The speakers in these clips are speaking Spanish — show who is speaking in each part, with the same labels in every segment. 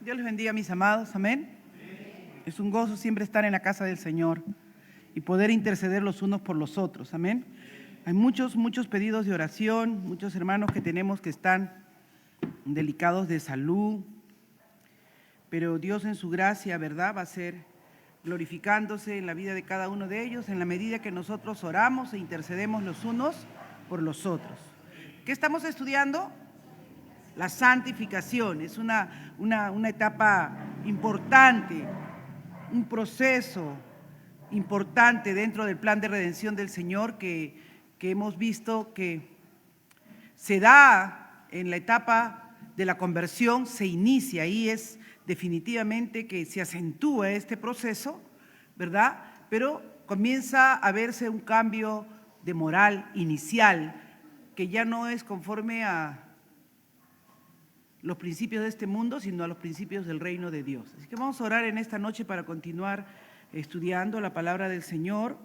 Speaker 1: Dios les bendiga, mis amados. Amén. Es un gozo siempre estar en la casa del Señor y poder interceder los unos por los otros. Amén. Hay muchos pedidos de oración, muchos hermanos que tenemos que están delicados de salud, pero Dios en su gracia, ¿verdad?, va a ser glorificándose en la vida de cada uno de ellos en la medida que nosotros oramos e intercedemos los unos por los otros. ¿Qué estamos estudiando? La santificación. Es una etapa importante, un proceso importante dentro del plan de redención del Señor que hemos visto que se da en la etapa de la conversión, se inicia, ahí es definitivamente que se acentúa este proceso, ¿verdad? Pero comienza a verse un cambio de moral inicial que ya no es conforme a los principios de este mundo, sino a los principios del reino de Dios. Así que vamos a orar en esta noche para continuar estudiando la palabra del Señor.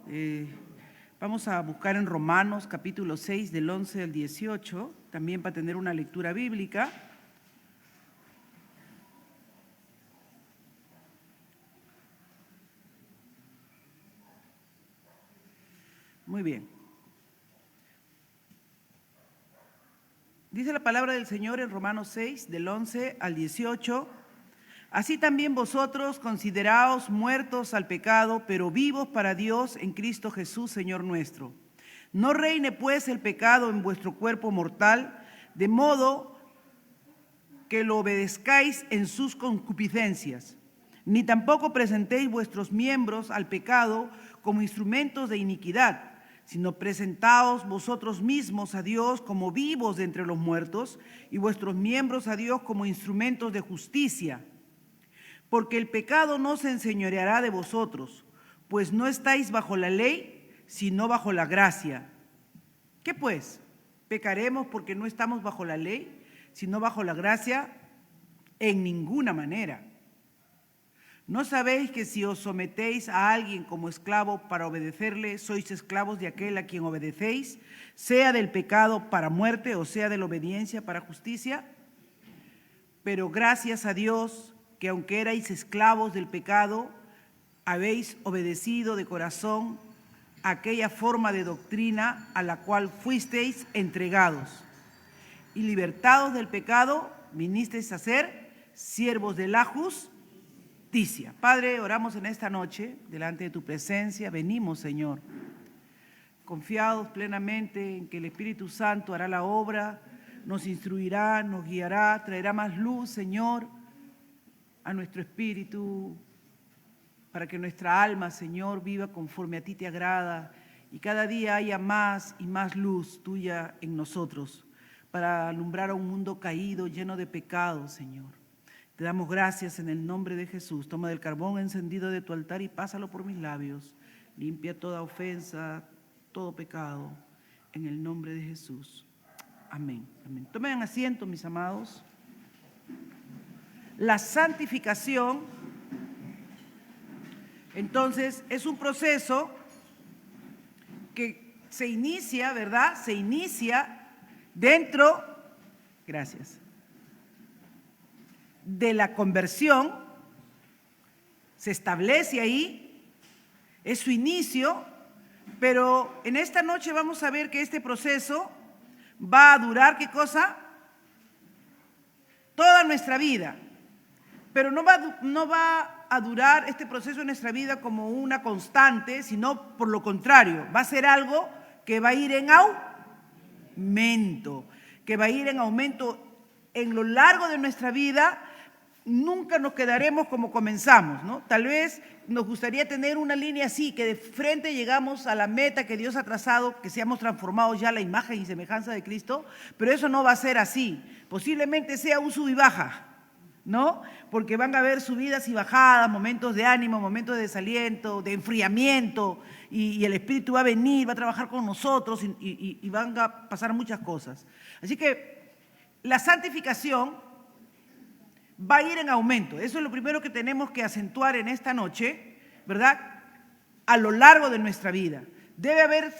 Speaker 1: Vamos a buscar en Romanos capítulo 6 del 11 al 18, también para tener una lectura bíblica. Muy bien. Dice la palabra del Señor en Romanos 6, del 11 al 18. Así también vosotros consideraos muertos al pecado, pero vivos para Dios en Cristo Jesús, Señor nuestro. No reine pues el pecado en vuestro cuerpo mortal, de modo que lo obedezcáis en sus concupiscencias, ni tampoco presentéis vuestros miembros al pecado como instrumentos de iniquidad, sino presentaos vosotros mismos a Dios como vivos de entre los muertos y vuestros miembros a Dios como instrumentos de justicia. Porque el pecado no se enseñoreará de vosotros, pues no estáis bajo la ley, sino bajo la gracia. ¿Qué pues? ¿Pecaremos porque no estamos bajo la ley, sino bajo la gracia? En ninguna manera. ¿No sabéis que si os sometéis a alguien como esclavo para obedecerle, sois esclavos de aquel a quien obedecéis, sea del pecado para muerte o sea de la obediencia para justicia? Pero gracias a Dios que aunque erais esclavos del pecado, habéis obedecido de corazón aquella forma de doctrina a la cual fuisteis entregados. Y libertados del pecado, vinisteis a ser siervos de la justicia. Padre, oramos en esta noche delante de tu presencia. Venimos, Señor, confiados plenamente en que el Espíritu Santo hará la obra, nos instruirá, nos guiará, traerá más luz, Señor, a nuestro espíritu, para que nuestra alma, Señor, viva conforme a ti te agrada y cada día haya más y más luz tuya en nosotros, para alumbrar a un mundo caído, lleno de pecado, Señor. Te damos gracias en el nombre de Jesús. Toma del carbón encendido de tu altar y pásalo por mis labios. Limpia toda ofensa, todo pecado, en el nombre de Jesús. Amén. Amén. Tomen asiento, mis amados. La santificación, entonces, es un proceso que se inicia, ¿verdad? Se inicia dentro, gracias, de la conversión, se establece ahí, es su inicio, pero en esta noche vamos a ver que este proceso va a durar, ¿qué cosa? Toda nuestra vida, pero no va a durar este proceso en nuestra vida como una constante, sino por lo contrario, va a ser algo que va a ir en aumento, en lo largo de nuestra vida. Nunca nos quedaremos como comenzamos, ¿no? Tal vez nos gustaría tener una línea así, que de frente llegamos a la meta que Dios ha trazado, que seamos transformados ya a la imagen y semejanza de Cristo, pero eso no va a ser así. Posiblemente sea un sub y baja, ¿no? Porque van a haber subidas y bajadas, momentos de ánimo, momentos de desaliento, de enfriamiento, y el Espíritu va a venir, va a trabajar con nosotros y van a pasar muchas cosas. Así que la santificación va a ir en aumento. Eso es lo primero que tenemos que acentuar en esta noche, ¿verdad? A lo largo de nuestra vida. Debe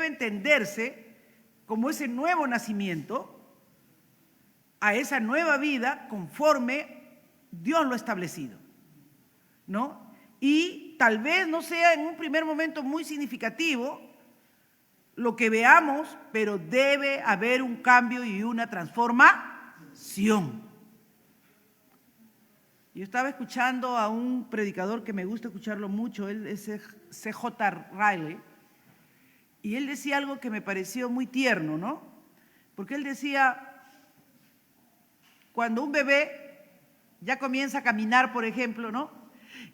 Speaker 1: entenderse como ese nuevo nacimiento a esa nueva vida conforme Dios lo ha establecido, ¿no? Y tal vez no sea en un primer momento muy significativo lo que veamos, pero debe haber un cambio y una transformación. Yo estaba escuchando a un predicador que me gusta escucharlo mucho, él es C.J. Riley, y él decía algo que me pareció muy tierno, ¿no? Porque él decía, cuando un bebé ya comienza a caminar, por ejemplo, ¿no?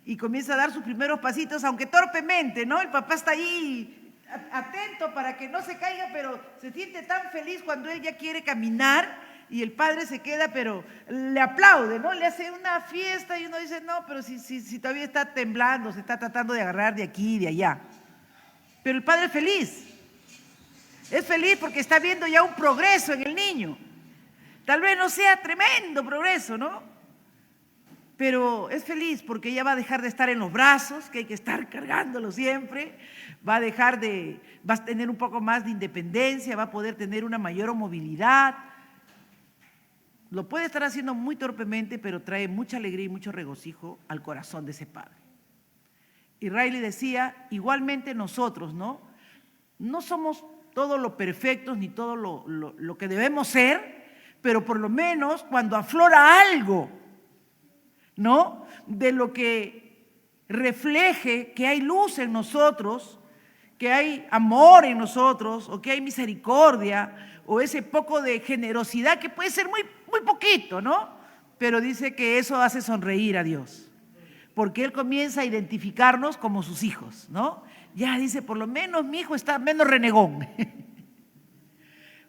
Speaker 1: Y comienza a dar sus primeros pasitos, aunque torpemente, ¿no? El papá está ahí atento para que no se caiga, pero se siente tan feliz cuando él ya quiere caminar y el padre se queda, pero le aplaude, ¿no? Le hace una fiesta y uno dice, no, pero si todavía está temblando, se está tratando de agarrar de aquí y de allá. Pero el padre es feliz porque está viendo ya un progreso en el niño. Tal vez no sea tremendo progreso, ¿no? Pero es feliz porque ya va a dejar de estar en los brazos, que hay que estar cargándolo siempre, va a tener un poco más de independencia, va a poder tener una mayor movilidad. Lo puede estar haciendo muy torpemente, pero trae mucha alegría y mucho regocijo al corazón de ese padre. Y Riley decía, igualmente nosotros, ¿no? No somos todo lo perfectos ni todo lo que debemos ser, pero por lo menos cuando aflora algo, ¿no? De lo que refleje que hay luz en nosotros, que hay amor en nosotros, o que hay misericordia, o ese poco de generosidad que puede ser muy, muy poquito, ¿no? Pero dice que eso hace sonreír a Dios, porque Él comienza a identificarnos como sus hijos, ¿no? Ya dice, por lo menos mi hijo está menos renegón.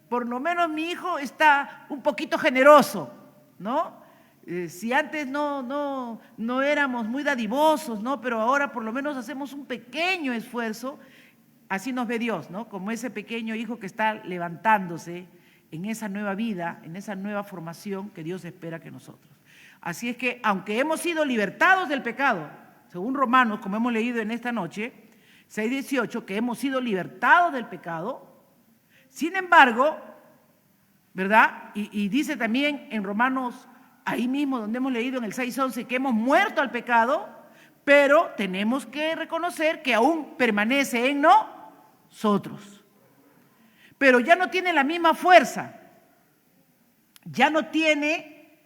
Speaker 1: Por lo menos mi hijo está un poquito generoso, ¿no? Si antes no éramos muy dadivosos, ¿no? Pero ahora por lo menos hacemos un pequeño esfuerzo, así nos ve Dios, ¿no? Como ese pequeño hijo que está levantándose en esa nueva vida, en esa nueva formación que Dios espera que nosotros. Así es que, aunque hemos sido libertados del pecado, según Romanos, como hemos leído en esta noche, 6:18, que hemos sido libertados del pecado, sin embargo, ¿verdad? Y dice también en Romanos, ahí mismo donde hemos leído en el 6:11, que hemos muerto al pecado, pero tenemos que reconocer que aún permanece en nosotros. Pero ya no tiene la misma fuerza, ya no tiene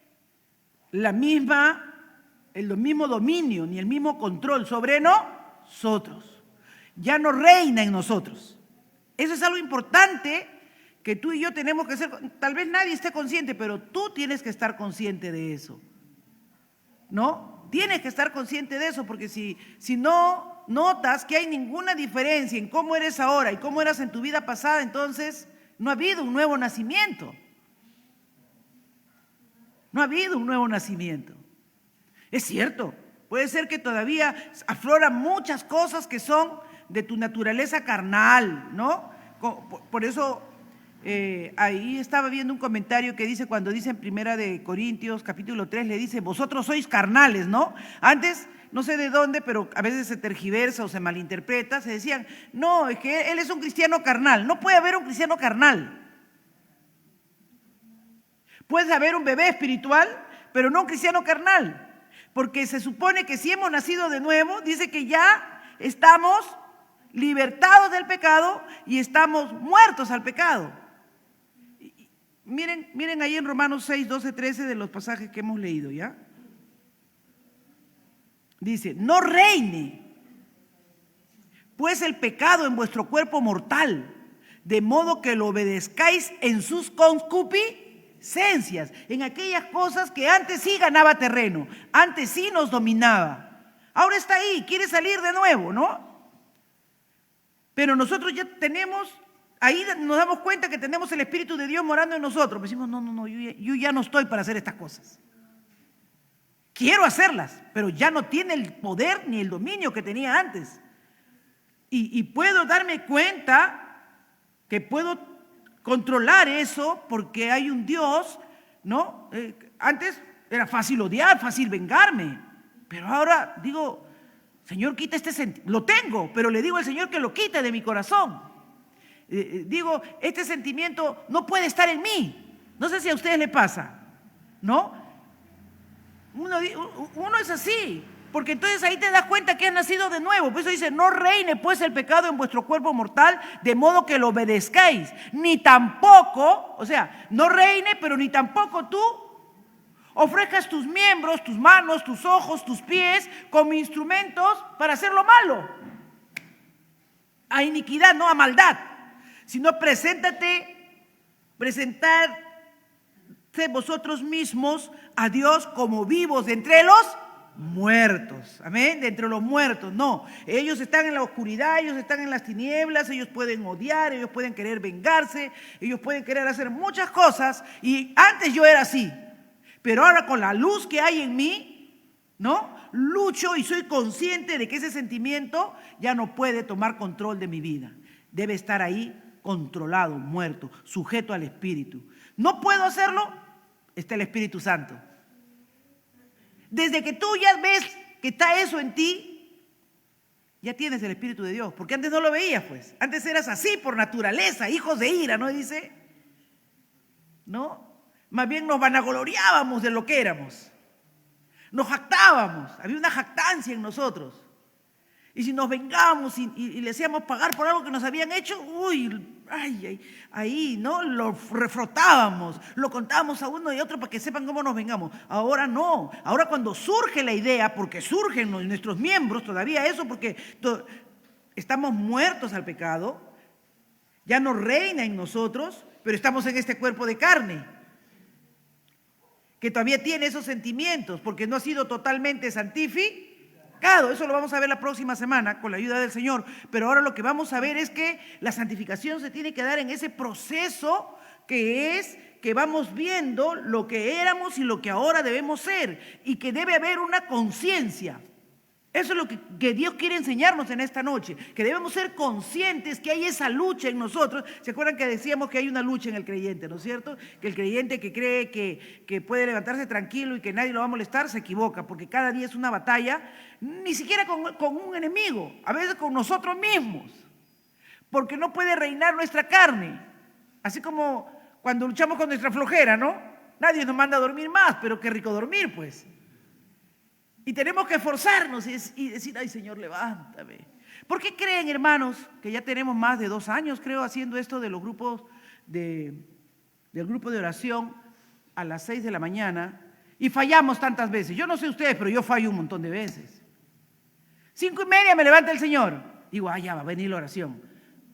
Speaker 1: el mismo dominio ni el mismo control sobre nosotros. Ya no reina en nosotros. Eso es algo importante que tú y yo tenemos que ser. Tal vez nadie esté consciente, pero tú tienes que estar consciente de eso, ¿no? Tienes que estar consciente de eso, porque si no notas que hay ninguna diferencia en cómo eres ahora y cómo eras en tu vida pasada, entonces no ha habido un nuevo nacimiento. No ha habido un nuevo nacimiento. Es cierto, puede ser que todavía afloran muchas cosas que son de tu naturaleza carnal, ¿no? Por eso ahí estaba viendo un comentario que dice, cuando dice en Primera de Corintios capítulo 3, le dice, vosotros sois carnales, ¿no? Antes, no sé de dónde, pero a veces se tergiversa o se malinterpreta, se decían, no, es que él es un cristiano carnal. No puede haber un cristiano carnal. Puede haber un bebé espiritual, pero no un cristiano carnal. Porque se supone que si hemos nacido de nuevo, dice que ya estamos libertados del pecado y estamos muertos al pecado. Miren ahí en Romanos 6, 12, 13 de los pasajes que hemos leído, ¿ya? Dice, no reine pues el pecado en vuestro cuerpo mortal, de modo que lo obedezcáis en sus concupiscencias, en aquellas cosas que antes sí ganaba terreno, antes sí nos dominaba. Ahora está ahí, quiere salir de nuevo, ¿no? Pero nosotros ya tenemos, ahí nos damos cuenta que tenemos el Espíritu de Dios morando en nosotros. Decimos, no, yo ya no estoy para hacer estas cosas. Quiero hacerlas, pero ya no tiene el poder ni el dominio que tenía antes. Y puedo darme cuenta que puedo controlar eso porque hay un Dios, ¿no? Antes era fácil odiar, fácil vengarme, pero ahora digo, Señor, quita este sentimiento. Lo tengo, pero le digo al Señor que lo quite de mi corazón. Digo, este sentimiento no puede estar en mí. No sé si a ustedes les pasa, ¿no? Uno es así, porque entonces ahí te das cuenta que has nacido de nuevo. Por eso dice, no reine pues el pecado en vuestro cuerpo mortal, de modo que lo obedezcáis. Ni tampoco, o sea, no reine, pero ni tampoco tú ofrezcas tus miembros, tus manos, tus ojos, tus pies como instrumentos para hacer lo malo. A iniquidad, no a maldad. Sino presentad vosotros mismos a Dios como vivos de entre los muertos. Amén, de entre los muertos. No, ellos están en la oscuridad, ellos están en las tinieblas, ellos pueden odiar, ellos pueden querer vengarse, ellos pueden querer hacer muchas cosas. Y antes yo era así, pero ahora con la luz que hay en mí, ¿no? Lucho y soy consciente de que ese sentimiento ya no puede tomar control de mi vida. Debe estar ahí controlado, muerto, sujeto al Espíritu. No puedo hacerlo, está el Espíritu Santo. Desde que tú ya ves que está eso en ti, ya tienes el Espíritu de Dios. Porque antes no lo veías, pues. Antes eras así por naturaleza, hijos de ira, ¿no dice? ¿No? Más bien nos vanagloriábamos de lo que éramos. Nos jactábamos, había una jactancia en nosotros. Y si nos vengábamos y le hacíamos pagar por algo que nos habían hecho, ahí, ¿no? Lo refrotábamos, lo contábamos a uno y a otro para que sepan cómo nos vengamos. Ahora no, ahora cuando surge la idea, porque surgen nuestros miembros, todavía eso, porque estamos muertos al pecado, ya no reina en nosotros, pero estamos en este cuerpo de carne, que todavía tiene esos sentimientos, porque no ha sido totalmente santificado. Eso lo vamos a ver la próxima semana con la ayuda del Señor. Pero ahora lo que vamos a ver es que la santificación se tiene que dar en ese proceso que es que vamos viendo lo que éramos y lo que ahora debemos ser, y que debe haber una conciencia. Eso es lo que Dios quiere enseñarnos en esta noche, que debemos ser conscientes que hay esa lucha en nosotros. ¿Se acuerdan que decíamos que hay una lucha en el creyente, ¿no es cierto? Que el creyente que cree que puede levantarse tranquilo y que nadie lo va a molestar, se equivoca, porque cada día es una batalla, ni siquiera con un enemigo, a veces con nosotros mismos, porque no puede reinar nuestra carne. Así como cuando luchamos con nuestra flojera, ¿no? Nadie nos manda a dormir más, pero qué rico dormir, pues. Y tenemos que esforzarnos y decir, ay Señor, levántame. ¿Por qué creen, hermanos, que ya tenemos más de 2 años, creo, haciendo esto de los grupos del grupo de oración a las 6 de la mañana y fallamos tantas veces? Yo no sé ustedes, pero yo fallo un montón de veces. 5:30 me levanta el Señor. Digo, ya va a venir la oración.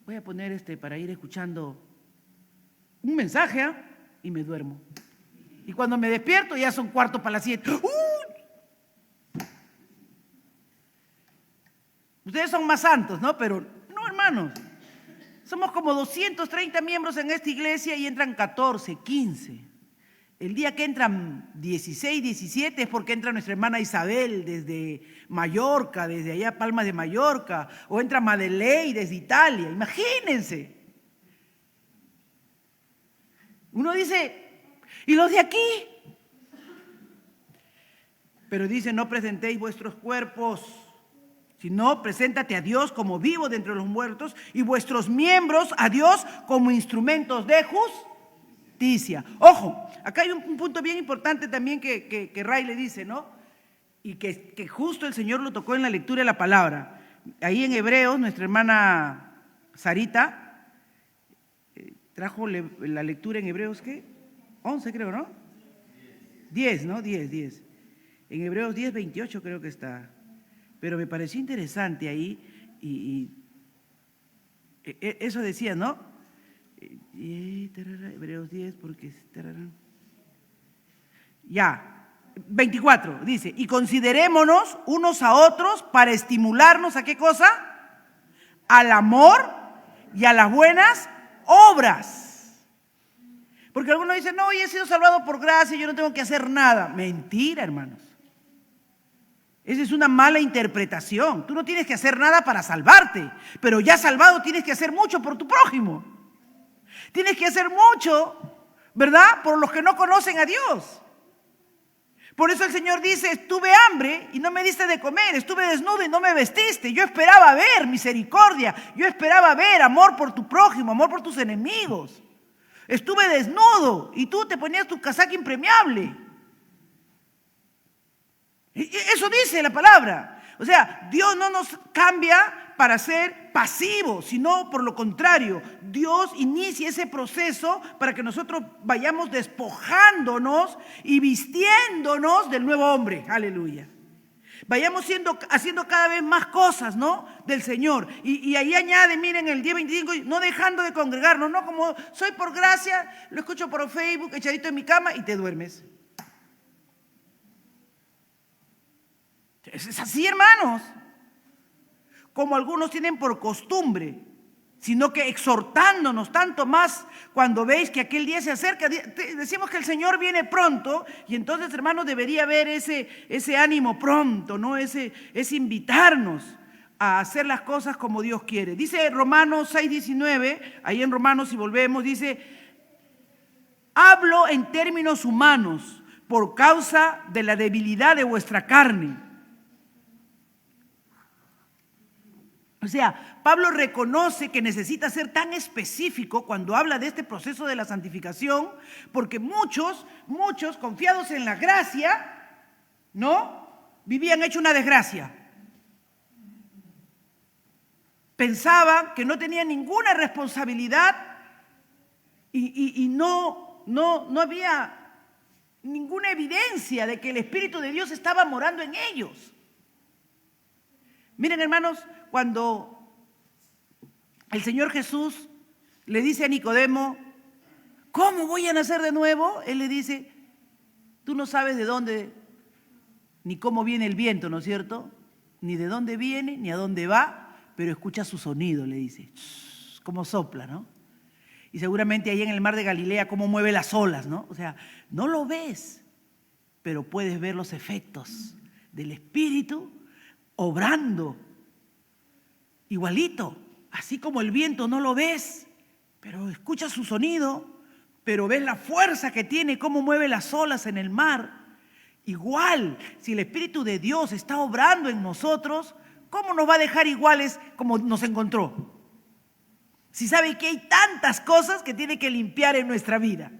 Speaker 1: Voy a poner para ir escuchando un mensaje, y me duermo. Y cuando me despierto ya son 6:45. Ustedes son más santos, ¿no? Pero no, hermanos. Somos como 230 miembros en esta iglesia y entran 14, 15. El día que entran 16, 17 es porque entra nuestra hermana Isabel desde Mallorca, desde allá Palmas de Mallorca, o entra Madeleine desde Italia. Imagínense. Uno dice, ¿y los de aquí? Pero dice, no presentéis vuestros cuerpos, sino preséntate a Dios como vivo de entre los muertos y vuestros miembros a Dios como instrumentos de justicia. Ojo, acá hay un punto bien importante también que Ray le dice, ¿no? Y que justo el Señor lo tocó en la lectura de la palabra. Ahí en Hebreos, nuestra hermana Sarita trajo la lectura en Hebreos, ¿qué? 11 creo, ¿no? 10, ¿no? 10. En Hebreos 10, 28 creo que está. Pero me pareció interesante ahí, y eso decía, ¿no? Hebreos 10, porque... Ya, 24, dice, y considerémonos unos a otros para estimularnos, ¿a qué cosa? Al amor y a las buenas obras. Porque algunos dicen, no, yo he sido salvado por gracia, yo no tengo que hacer nada. Mentira, hermanos. Esa es una mala interpretación. Tú no tienes que hacer nada para salvarte, pero ya salvado tienes que hacer mucho por tu prójimo. Tienes que hacer mucho, ¿verdad?, por los que no conocen a Dios. Por eso el Señor dice, tuve hambre y no me diste de comer, estuve desnudo y no me vestiste. Yo esperaba ver misericordia, yo esperaba ver amor por tu prójimo, amor por tus enemigos. Estuve desnudo y tú te ponías tu casaca impermeable. Eso dice la palabra. O sea, Dios no nos cambia para ser pasivos, sino por lo contrario, Dios inicia ese proceso para que nosotros vayamos despojándonos y vistiéndonos del nuevo hombre. Aleluya. Vayamos haciendo cada vez más cosas, ¿no? Del Señor. Y ahí añade, miren, el día 25, no dejando de congregarnos, no como soy por gracia, lo escucho por Facebook, echadito en mi cama y te duermes. Es así, hermanos. Como algunos tienen por costumbre, sino que exhortándonos tanto más cuando veis que aquel día se acerca. Decimos que el Señor viene pronto y entonces, hermanos, debería haber ese ánimo pronto, ¿no? Ese invitarnos a hacer las cosas como Dios quiere. Dice Romanos 6:19, ahí en Romanos si volvemos, dice, hablo en términos humanos por causa de la debilidad de vuestra carne. O sea, Pablo reconoce que necesita ser tan específico cuando habla de este proceso de la santificación, porque muchos confiados en la gracia, ¿no? Vivían hecho una desgracia. Pensaban que no tenían ninguna responsabilidad y no había ninguna evidencia de que el Espíritu de Dios estaba morando en ellos. Miren, hermanos, cuando el Señor Jesús le dice a Nicodemo, ¿cómo voy a nacer de nuevo? Él le dice, tú no sabes de dónde ni cómo viene el viento, ¿no es cierto? Ni de dónde viene, ni a dónde va, pero escucha su sonido, le dice, cómo sopla, ¿no? Y seguramente ahí en el mar de Galilea cómo mueve las olas, ¿no? O sea, no lo ves, pero puedes ver los efectos del Espíritu obrando igualito, así como el viento no lo ves, pero escuchas su sonido, pero ves la fuerza que tiene, cómo mueve las olas en el mar. Igual, si el Espíritu de Dios está obrando en nosotros, ¿cómo nos va a dejar iguales como nos encontró? Si sabe que hay tantas cosas que tiene que limpiar en nuestra vida,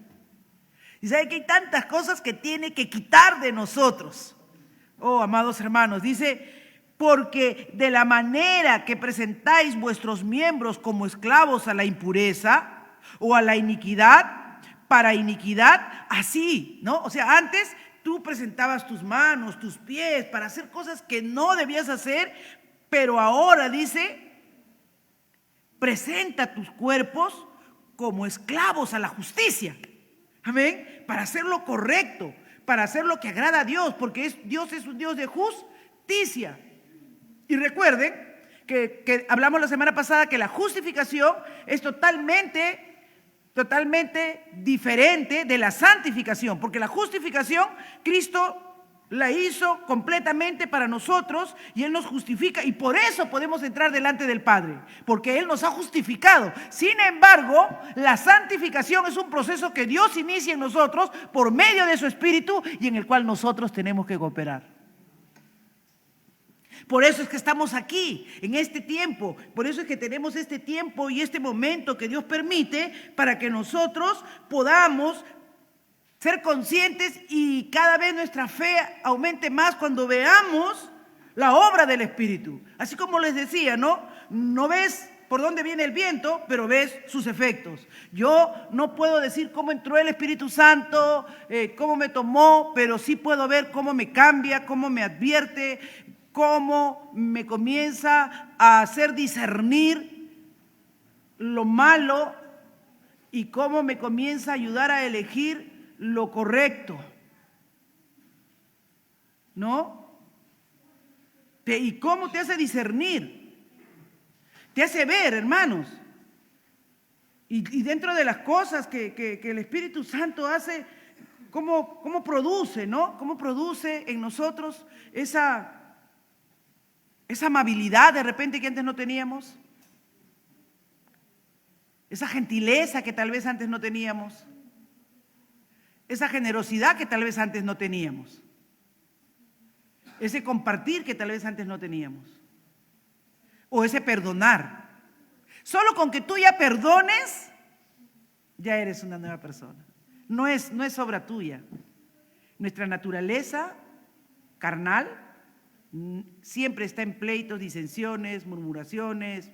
Speaker 1: si sabe que hay tantas cosas que tiene que quitar de nosotros. Oh, amados hermanos, dice, porque de la manera que presentáis vuestros miembros como esclavos a la impureza o a la iniquidad, para iniquidad, así, ¿no? O sea, antes tú presentabas tus manos, tus pies para hacer cosas que no debías hacer, pero ahora dice, presenta tus cuerpos como esclavos a la justicia. Amén. Para hacer lo correcto, para hacer lo que agrada a Dios, porque Dios es un Dios de justicia. Y recuerden que hablamos la semana pasada que la justificación es totalmente diferente de la santificación, porque la justificación Cristo la hizo completamente para nosotros y Él nos justifica y por eso podemos entrar delante del Padre, porque Él nos ha justificado. Sin embargo, la santificación es un proceso que Dios inicia en nosotros por medio de su Espíritu y en el cual nosotros tenemos que cooperar. Por eso es que estamos aquí, en este tiempo. Por eso es que tenemos este tiempo y este momento que Dios permite para que nosotros podamos ser conscientes y cada vez nuestra fe aumente más cuando veamos la obra del Espíritu. Así como les decía, ¿no? No ves por dónde viene el viento, pero ves sus efectos. Yo no puedo decir cómo entró el Espíritu Santo, cómo me tomó, pero sí puedo ver cómo me cambia, cómo me advierte, cómo me comienza a hacer discernir lo malo y cómo me comienza a ayudar a elegir lo correcto, ¿no? ¿Y cómo te hace discernir? Te hace ver, hermanos. Y dentro de las cosas que el Espíritu Santo hace, cómo produce, ¿no? Cómo produce en nosotros esa amabilidad de repente que antes no teníamos, esa gentileza que tal vez antes no teníamos, esa generosidad que tal vez antes no teníamos, ese compartir que tal vez antes no teníamos, o ese perdonar. Solo con que tú ya perdones, ya eres una nueva persona. No es obra tuya. Nuestra naturaleza carnal siempre está en pleitos, disensiones, murmuraciones,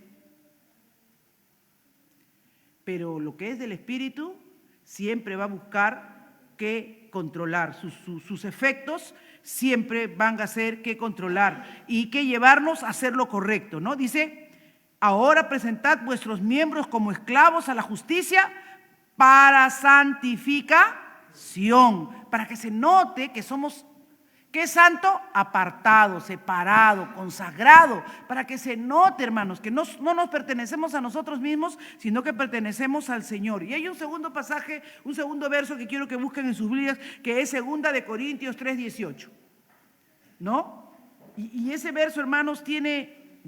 Speaker 1: pero lo que es del Espíritu siempre va a buscar que controlar, sus efectos siempre van a ser que controlar y que llevarnos a hacer lo correcto, ¿no? Dice, ahora presentad vuestros miembros como esclavos a la justicia para santificación, para que se note que somos, ¿qué es santo? Apartado, separado, consagrado, para que se note, hermanos, que no nos pertenecemos a nosotros mismos, sino que pertenecemos al Señor. Y hay un segundo pasaje, un segundo verso que quiero que busquen en sus Biblias, que es 2 Corintios 3:18, ¿no? Y ese verso, hermanos, tiene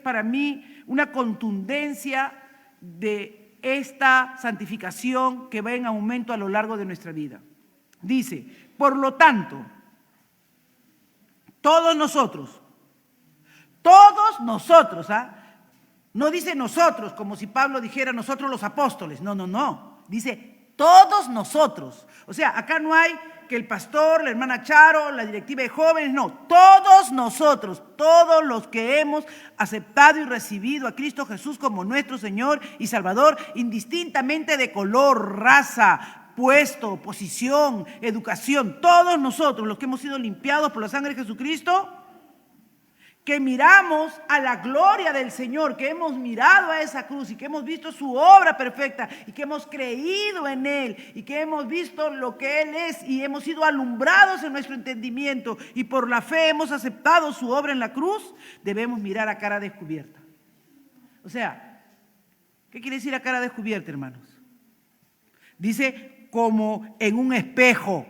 Speaker 1: para mí una contundencia de esta santificación que va en aumento a lo largo de nuestra vida. Dice, por lo tanto, todos nosotros, no dice nosotros como si Pablo dijera nosotros los apóstoles, no, dice todos nosotros. O sea, acá no hay que el pastor, la hermana Charo, la directiva de jóvenes, no, todos nosotros, todos los que hemos aceptado y recibido a Cristo Jesús como nuestro Señor y Salvador, indistintamente de color, raza, puesto, posición, educación, todos nosotros los que hemos sido limpiados por la sangre de Jesucristo, que miramos a la gloria del Señor, que hemos mirado a esa cruz y que hemos visto su obra perfecta y que hemos creído en Él y que hemos visto lo que Él es y hemos sido alumbrados en nuestro entendimiento y por la fe hemos aceptado su obra en la cruz, debemos mirar a cara descubierta. O sea, ¿qué quiere decir a cara descubierta, hermanos? Dice como en un espejo,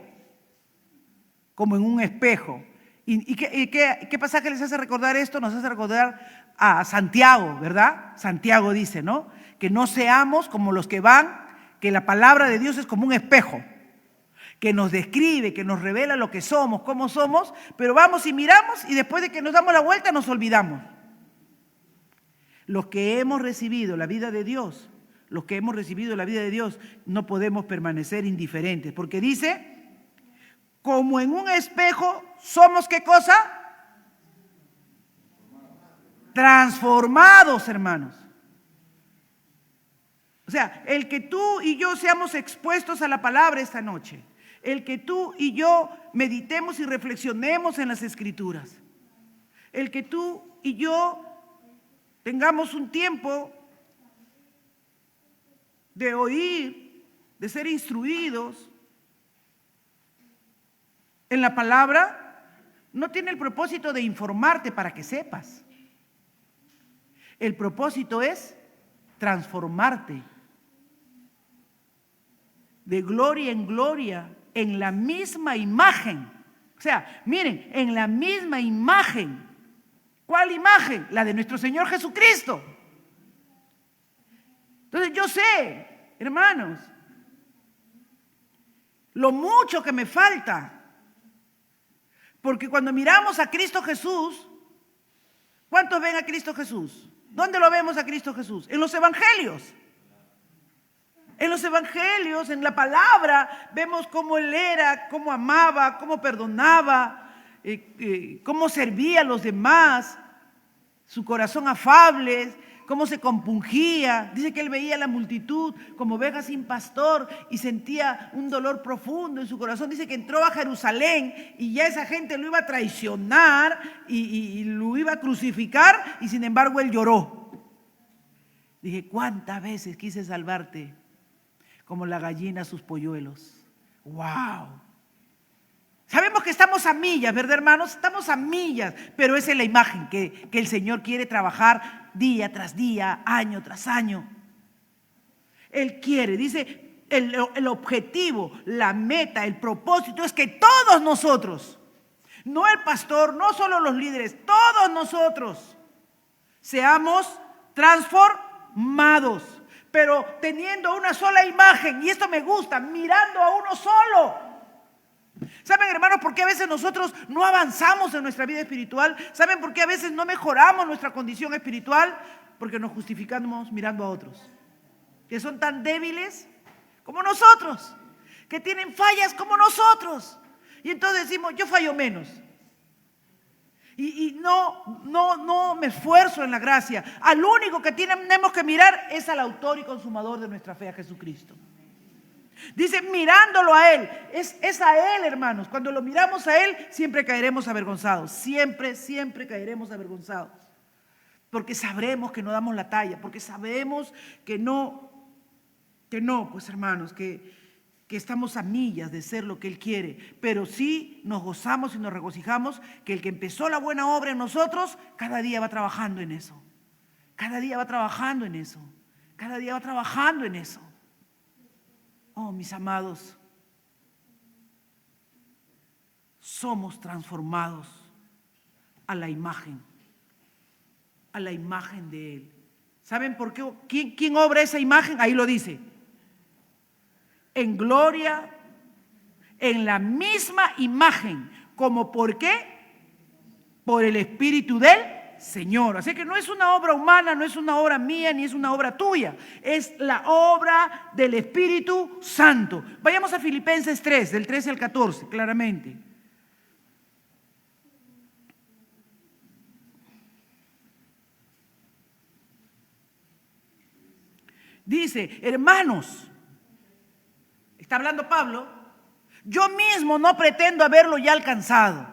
Speaker 1: como en un espejo. ¿Y qué pasaje les hace recordar esto? Nos hace recordar a Santiago, ¿verdad? Santiago dice, ¿no? Que no seamos como los que van, que la palabra de Dios es como un espejo, que nos describe, que nos revela lo que somos, cómo somos, pero vamos y miramos y después de que nos damos la vuelta nos olvidamos. Los que hemos recibido la vida de Dios, no podemos permanecer indiferentes, porque dice, como en un espejo, ¿somos qué cosa? Transformados, hermanos. O sea, el que tú y yo seamos expuestos a la palabra esta noche, el que tú y yo meditemos y reflexionemos en las Escrituras, el que tú y yo tengamos un tiempo de oír, de ser instruidos en la palabra, no tiene el propósito de informarte para que sepas. El propósito es transformarte de gloria en gloria en la misma imagen. O sea, miren, en la misma imagen. ¿Cuál imagen? La de nuestro Señor Jesucristo. Entonces yo sé, hermanos, lo mucho que me falta. Porque cuando miramos a Cristo Jesús, ¿cuántos ven a Cristo Jesús? ¿Dónde lo vemos a Cristo Jesús? En los evangelios. En los evangelios, en la palabra, vemos cómo Él era, cómo amaba, cómo perdonaba, cómo servía a los demás, su corazón afable, cómo se compungía. Dice que Él veía a la multitud como ovejas sin pastor y sentía un dolor profundo en su corazón. Dice que entró a Jerusalén y ya esa gente lo iba a traicionar y lo iba a crucificar y sin embargo Él lloró. Dije, ¿cuántas veces quise salvarte como la gallina sus polluelos? ¡Wow! Sabemos que estamos a millas, ¿verdad, hermanos? Estamos a millas, pero esa es la imagen que el Señor quiere trabajar día tras día, año tras año. Él quiere, dice, el objetivo, la meta, el propósito es que todos nosotros, no el pastor, no solo los líderes, todos nosotros seamos transformados, pero teniendo una sola imagen, y esto me gusta, mirando a uno solo. ¿Saben, hermanos, por qué a veces nosotros no avanzamos en nuestra vida espiritual? ¿Saben por qué a veces no mejoramos nuestra condición espiritual? Porque nos justificamos mirando a otros. que son tan débiles como nosotros, que tienen fallas como nosotros. Y entonces decimos, yo fallo menos. Y no me esfuerzo en la gracia. Al único que tenemos que mirar es al autor y consumador de nuestra fe, a Jesucristo. Dice, mirándolo a Él. Es a Él, hermanos. Cuando lo miramos a Él, siempre caeremos avergonzados. Siempre caeremos avergonzados. Porque sabremos que no damos la talla. Porque sabemos que no, pues hermanos, que estamos a millas de ser lo que Él quiere, pero sí nos gozamos y nos regocijamos que el que empezó la buena obra en nosotros, cada día va trabajando en eso, cada día va trabajando en eso, cada día va trabajando en eso. Oh, mis amados, somos transformados a la imagen de Él. ¿Saben por qué? ¿Quién obra esa imagen? Ahí lo dice. En gloria, en la misma imagen. ¿Como por qué? Por el Espíritu del Señor. Así que no es una obra humana, no es una obra mía, ni es una obra tuya. Es la obra del Espíritu Santo. Vayamos a Filipenses 3, del 13 al 14, claramente. Dice, hermanos, está hablando Pablo, yo mismo no pretendo haberlo ya alcanzado,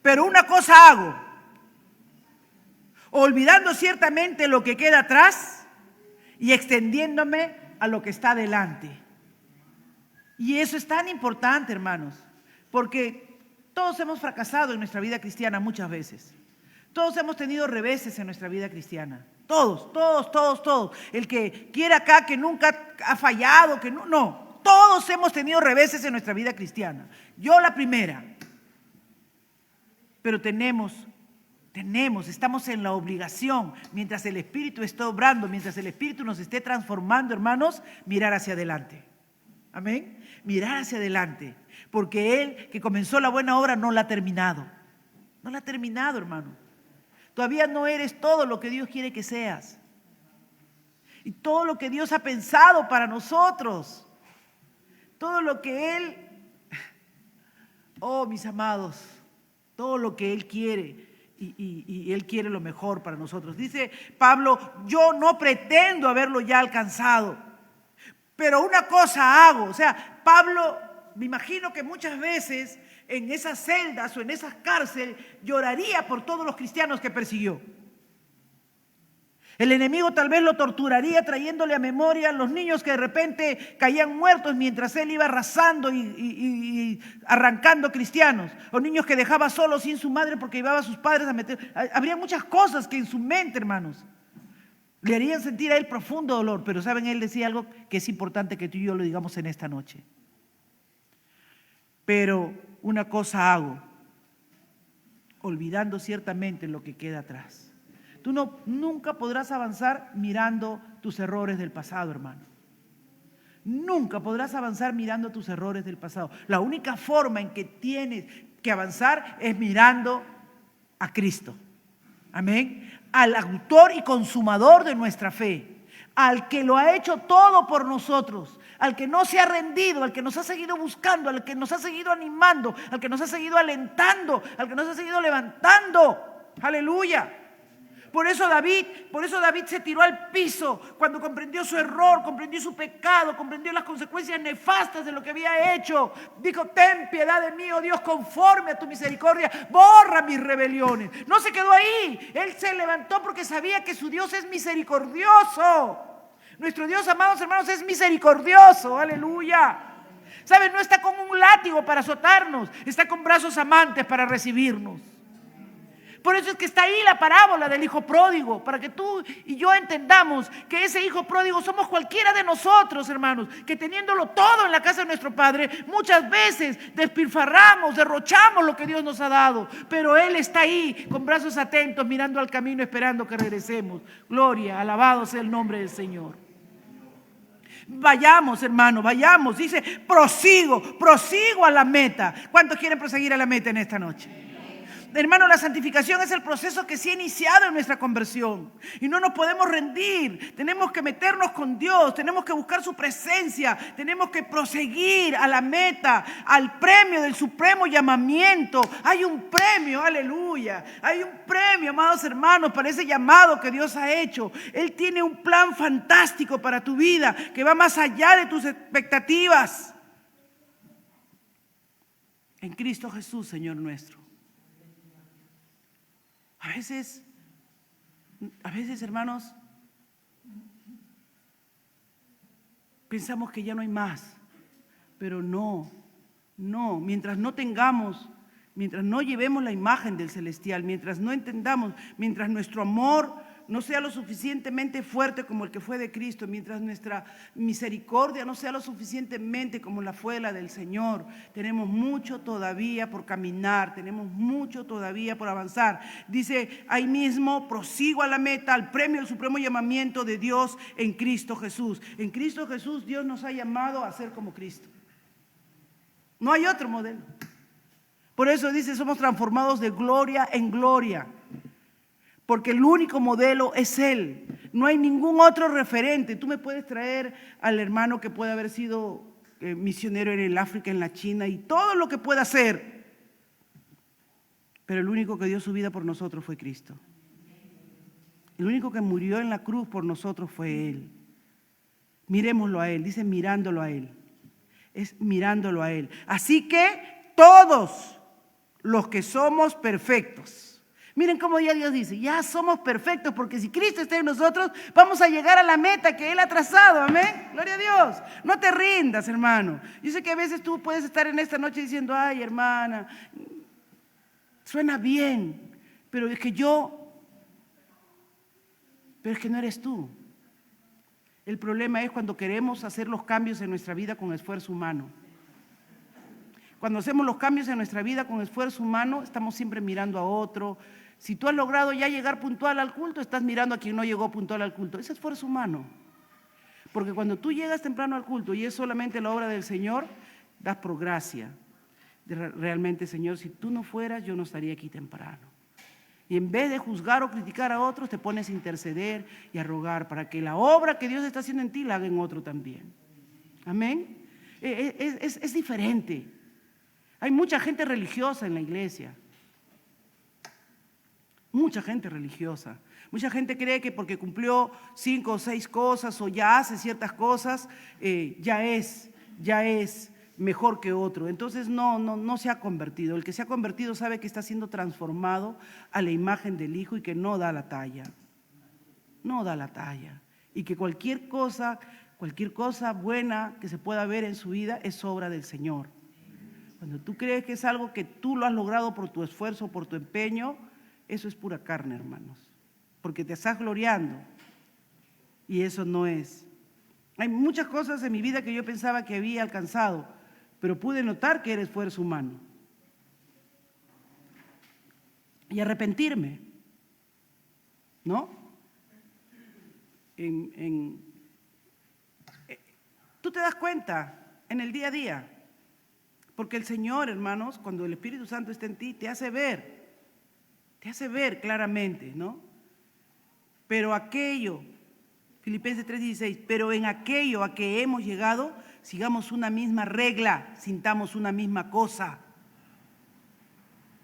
Speaker 1: pero una cosa hago, olvidando ciertamente lo que queda atrás y extendiéndome a lo que está delante. Y eso es tan importante, hermanos, porque todos hemos fracasado en nuestra vida cristiana muchas veces. Todos hemos tenido reveses en nuestra vida cristiana. Todos. El que quiera acá que nunca ha fallado, que no. Todos hemos tenido reveses en nuestra vida cristiana. Yo la primera. Pero estamos en la obligación, mientras el Espíritu está obrando, mientras el Espíritu nos esté transformando, hermanos, mirar hacia adelante. Amén. Mirar hacia adelante. Porque Él que comenzó la buena obra no la ha terminado. No la ha terminado, hermano. Todavía no eres todo lo que Dios quiere que seas. Y todo lo que Dios ha pensado para nosotros. Todo lo que Él, oh mis amados, todo lo que Él quiere. Y Él quiere lo mejor para nosotros. Dice Pablo, yo no pretendo haberlo ya alcanzado, pero una cosa hago. O sea, Pablo, me imagino que muchas veces en esas celdas o en esas cárceles lloraría por todos los cristianos que persiguió. El enemigo tal vez lo torturaría trayéndole a memoria los niños que de repente caían muertos mientras él iba arrasando y arrancando cristianos, o niños que dejaba solos sin su madre porque llevaba a sus padres a meter. Habría muchas cosas que en su mente, hermanos, le harían sentir a él profundo dolor, pero saben, él decía algo que es importante que tú y yo lo digamos en esta noche. Pero una cosa hago, olvidando ciertamente lo que queda atrás. Tú nunca podrás avanzar mirando tus errores del pasado, hermano. Nunca podrás avanzar mirando tus errores del pasado. La única forma en que tienes que avanzar es mirando a Cristo. Amén. Al autor y consumador de nuestra fe. Al que lo ha hecho todo por nosotros, al que no se ha rendido, al que nos ha seguido buscando, al que nos ha seguido animando, al que nos ha seguido alentando, al que nos ha seguido levantando. Aleluya. Por eso David se tiró al piso cuando comprendió su error, comprendió su pecado, comprendió las consecuencias nefastas de lo que había hecho. Dijo, ten piedad de mí, oh Dios, conforme a tu misericordia, borra mis rebeliones. No se quedó ahí, él se levantó porque sabía que su Dios es misericordioso. Nuestro Dios, amados hermanos, es misericordioso, aleluya. ¿Saben? No está con un látigo para azotarnos, está con brazos amantes para recibirnos. Por eso es que está ahí la parábola del hijo pródigo, para que tú y yo entendamos que ese hijo pródigo somos cualquiera de nosotros, hermanos, que teniéndolo todo en la casa de nuestro Padre, muchas veces despilfarramos, derrochamos lo que Dios nos ha dado, pero Él está ahí con brazos atentos, mirando al camino, esperando que regresemos. Gloria, alabado sea el nombre del Señor. Vayamos, hermano, vayamos. Dice, prosigo a la meta. ¿Cuántos quieren proseguir a la meta en esta noche? Hermano, la santificación es el proceso que se ha iniciado en nuestra conversión y no nos podemos rendir. Tenemos que meternos con Dios, tenemos que buscar su presencia, tenemos que proseguir a la meta, al premio del supremo llamamiento. Hay un premio, aleluya, hay un premio, amados hermanos, para ese llamado que Dios ha hecho. Él tiene un plan fantástico para tu vida que va más allá de tus expectativas. En Cristo Jesús, Señor nuestro. A veces, hermanos, pensamos que ya no hay más, pero no, mientras no tengamos, mientras no llevemos la imagen del celestial, mientras no entendamos, mientras nuestro amor no sea lo suficientemente fuerte como el que fue de Cristo, mientras nuestra misericordia no sea lo suficientemente como la fue la del Señor, tenemos mucho todavía por caminar, tenemos mucho todavía por avanzar. Dice ahí mismo, prosigo a la meta, al premio del supremo llamamiento de Dios en Cristo Jesús. En Cristo Jesús Dios nos ha llamado a ser como Cristo. No hay otro modelo. Por eso dice, somos transformados de gloria en gloria. Porque el único modelo es Él. No hay ningún otro referente. Tú me puedes traer al hermano que puede haber sido misionero en el África, en la China y todo lo que pueda hacer. Pero el único que dio su vida por nosotros fue Cristo. El único que murió en la cruz por nosotros fue Él. Mirémoslo a Él. Dice mirándolo a Él. Es mirándolo a Él. Así que todos los que somos perfectos. Miren cómo ya Dios dice, ya somos perfectos porque si Cristo está en nosotros, vamos a llegar a la meta que Él ha trazado, amén, gloria a Dios. No te rindas, hermano. Yo sé que a veces tú puedes estar en esta noche diciendo, ay, hermana, suena bien, pero es que no eres tú. El problema es cuando queremos hacer los cambios en nuestra vida con esfuerzo humano. Cuando hacemos los cambios en nuestra vida con esfuerzo humano, estamos siempre mirando a otro. Si tú has logrado ya llegar puntual al culto, estás mirando a quien no llegó puntual al culto. Es esfuerzo humano. Porque cuando tú llegas temprano al culto y es solamente la obra del Señor, das por gracia. Realmente, Señor, si tú no fueras, yo no estaría aquí temprano. Y en vez de juzgar o criticar a otros, te pones a interceder y a rogar para que la obra que Dios está haciendo en ti la haga en otro también. Amén. Es diferente. Hay mucha gente religiosa en la iglesia. Mucha gente religiosa. Mucha gente cree que porque cumplió 5 o 6 cosas o ya hace ciertas cosas, ya es mejor que otro. Entonces no se ha convertido. El que se ha convertido sabe que está siendo transformado a la imagen del Hijo y que no da la talla. No da la talla. Y que cualquier cosa buena que se pueda ver en su vida es obra del Señor. Cuando tú crees que es algo que tú lo has logrado por tu esfuerzo, por tu empeño, eso es pura carne, hermanos, porque te estás gloriando y eso no es. Hay muchas cosas en mi vida que yo pensaba que había alcanzado, pero pude notar que era esfuerzo humano. Y arrepentirme, ¿no? Tú te das cuenta en el día a día, porque el Señor, hermanos, cuando el Espíritu Santo está en ti, te hace ver claramente, ¿no? Pero aquello, Filipenses 3:16, pero en aquello a que hemos llegado, sigamos una misma regla, sintamos una misma cosa.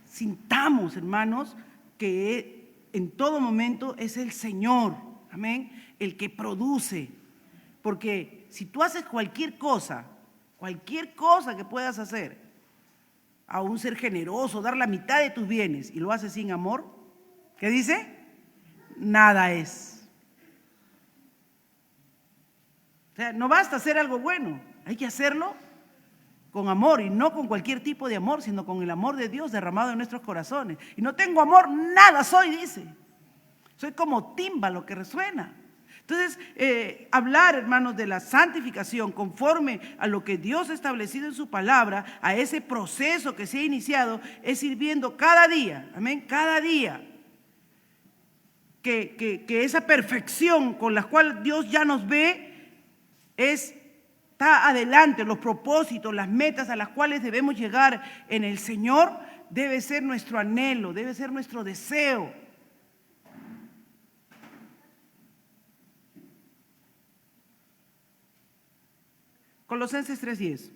Speaker 1: Sintamos, hermanos, que en todo momento es el Señor, amén, el que produce. Porque si tú haces cualquier cosa que puedas hacer, aún ser generoso, dar la mitad de tus bienes y lo haces sin amor, ¿qué dice? Nada es. O sea, no basta hacer algo bueno, hay que hacerlo con amor y no con cualquier tipo de amor, sino con el amor de Dios derramado en nuestros corazones. Y no tengo amor, nada soy, dice. Soy como tímbalo que resuena. Entonces, hablar, hermanos, de la santificación conforme a lo que Dios ha establecido en su palabra, a ese proceso que se ha iniciado, es ir viendo cada día, amén, cada día, que esa perfección con la cual Dios ya nos ve está adelante, los propósitos, las metas a las cuales debemos llegar en el Señor, debe ser nuestro anhelo, debe ser nuestro deseo. Colosenses 3:10.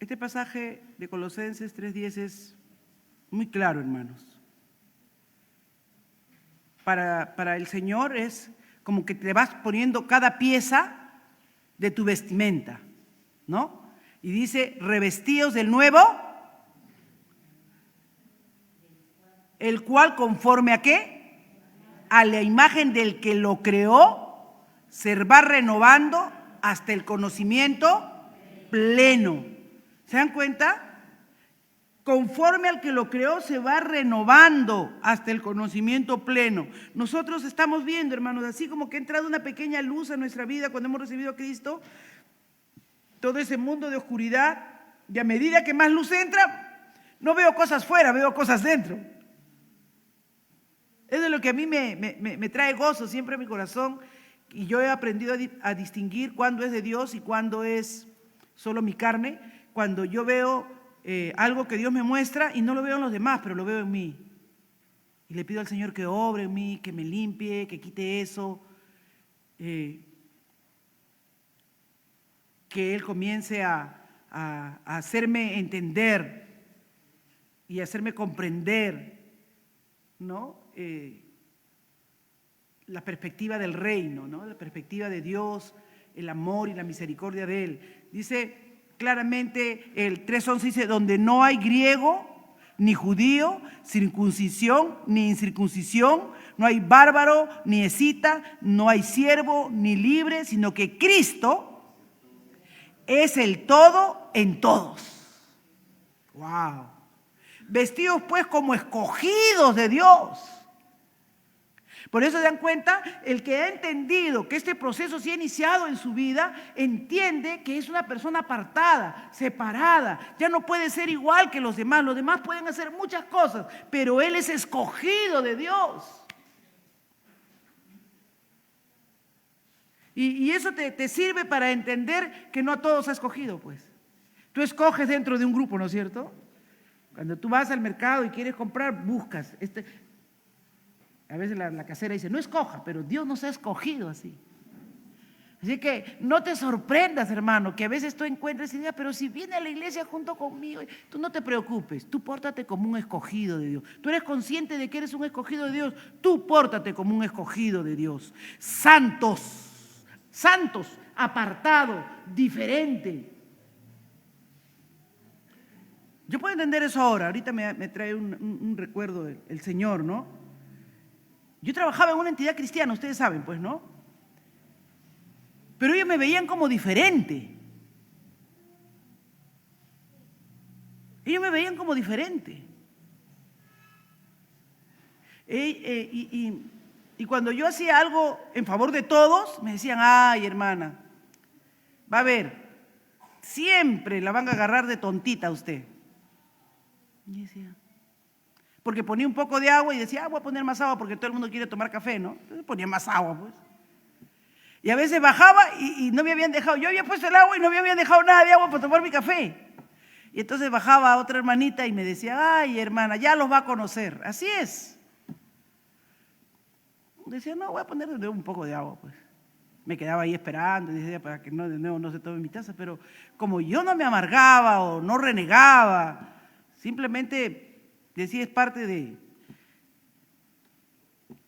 Speaker 1: Este pasaje de Colosenses 3:10 es muy claro, hermanos. Para el Señor es como que te vas poniendo cada pieza de tu vestimenta, ¿no? Y dice, revestidos del nuevo, el cual conforme a ¿qué? A la imagen del que lo creó, se va renovando hasta el conocimiento pleno. ¿Se dan cuenta? Conforme al que lo creó, se va renovando hasta el conocimiento pleno. Nosotros estamos viendo, hermanos, así como que ha entrado una pequeña luz a nuestra vida cuando hemos recibido a Cristo, todo ese mundo de oscuridad, y a medida que más luz entra, no veo cosas fuera, veo cosas dentro. Eso es lo que a mí me trae gozo siempre en mi corazón, y yo he aprendido a distinguir cuándo es de Dios y cuándo es solo mi carne, cuando yo veo algo que Dios me muestra y no lo veo en los demás, pero lo veo en mí. Y le pido al Señor que obre en mí, que me limpie, que quite eso, que Él comience a hacerme entender y hacerme comprender, ¿no? La perspectiva del reino, ¿no? La perspectiva de Dios, el amor y la misericordia de Él. Dice claramente el 3:11, dice, donde no hay griego ni judío, circuncisión ni incircuncisión, no hay bárbaro ni escita, no hay siervo ni libre, sino que Cristo es el todo en todos. ¡Wow! Vestidos pues como escogidos de Dios. Por eso se dan cuenta, el que ha entendido que este proceso se ha iniciado en su vida, entiende que es una persona apartada, separada, ya no puede ser igual que los demás pueden hacer muchas cosas, pero él es escogido de Dios. Y eso te sirve para entender que no a todos ha escogido, pues. Tú escoges dentro de un grupo, ¿no es cierto? Cuando tú vas al mercado y quieres comprar, buscas. A veces la casera dice, no escoja, pero Dios nos ha escogido así. Así que no te sorprendas, hermano, que a veces tú encuentres y digas, pero si viene a la iglesia junto conmigo, tú no te preocupes, tú pórtate como un escogido de Dios. Tú eres consciente de que eres un escogido de Dios, tú pórtate como un escogido de Dios. Santos, apartado, diferente. Yo puedo entender eso ahorita me trae un recuerdo el Señor, ¿no? Yo trabajaba en una entidad cristiana, ustedes saben, pues, ¿no? Pero ellos me veían como diferente. Ellos me veían como diferente. Y cuando yo hacía algo en favor de todos, me decían, ay, hermana, va a ver, siempre la van a agarrar de tontita a usted. Y decía, porque ponía un poco de agua y decía, voy a poner más agua porque todo el mundo quiere tomar café, ¿no? Entonces ponía más agua, pues. Y a veces bajaba y no me habían dejado, yo había puesto el agua y no me habían dejado nada de agua para tomar mi café. Y entonces bajaba otra hermanita y me decía, ay, hermana, ya los va a conocer. Así es. Decía, no, voy a poner de nuevo un poco de agua, pues. Me quedaba ahí esperando y decía, para que no, de nuevo no se tome mi taza, pero como yo no me amargaba o no renegaba, simplemente decía, es parte de...